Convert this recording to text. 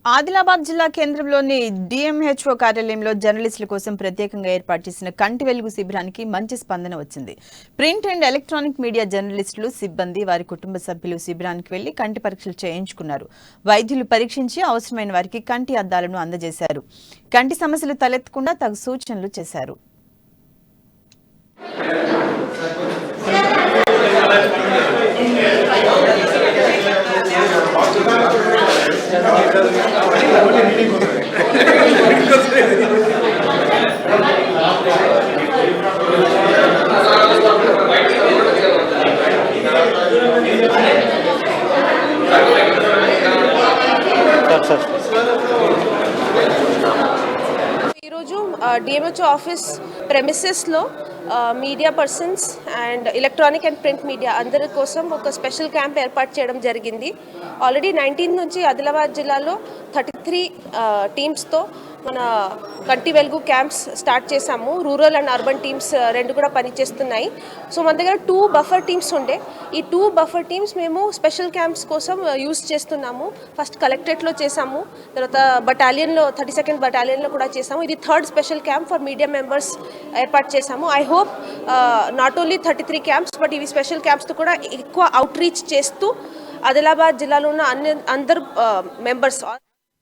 ఆదిలాబాద్ జిల్లా కేంద్రంలోని డిఎంహెచ్ఓ కార్యాలయంలో జర్నలిస్టుల కోసం ప్రత్యేకంగా ఏర్పాటు చేసిన కంటి వెలుగు శిబిరానికి మంచి స్పందన వచ్చింది. ప్రింట్ అండ్ ఎలక్ట్రానిక్ మీడియా జర్నలిస్టులు, సిబ్బంది, వారి కుటుంబ సభ్యులు శిబిరానికి వెళ్లి కంటి పరీక్షలు చేయించుకున్నారు. వైద్యులు పరీక్షించి అవసరమైన వారికి కంటి అద్దాలను అందజేశారు. కంటి సమస్యలు తలెత్తకుండా తగు సూచనలు చేశారు. డిఎంహెచ్ఓ ఆఫీస్ ప్రెమిసెస్లో media persons and electronic and print media అందరి కోసం ఒక స్పెషల్ క్యాంప్ ఏర్పాటు చేయడం జరిగింది. ఆల్రెడీ 19 నుంచి ఆదిలాబాద్ జిల్లాలో 33 టీమ్స్తో మన కంటి వెలుగు క్యాంప్స్ స్టార్ట్ చేశాము. రూరల్ అండ్ అర్బన్ టీమ్స్ రెండు కూడా పనిచేస్తున్నాయి. సో మన దగ్గర 2 బఫర్ టీమ్స్ ఉండే. ఈ 2 బఫర్ టీమ్స్ మేము స్పెషల్ క్యాంప్స్ కోసం యూజ్ చేస్తున్నాము. ఫస్ట్ కలెక్టరేట్లో చేసాము, తర్వాత బటాలియన్లో 32nd బటాలియన్లో కూడా చేసాము. ఇది 3rd special camp for media members ఏర్పాటు చేసాము. I hope not only 33 camps but ఇవి స్పెషల్ క్యాంప్స్తో కూడా ఎక్కువ అవుట్ రీచ్ చేస్తూ ఆదిలాబాద్ జిల్లాలో ఉన్న అందరు మెంబర్స్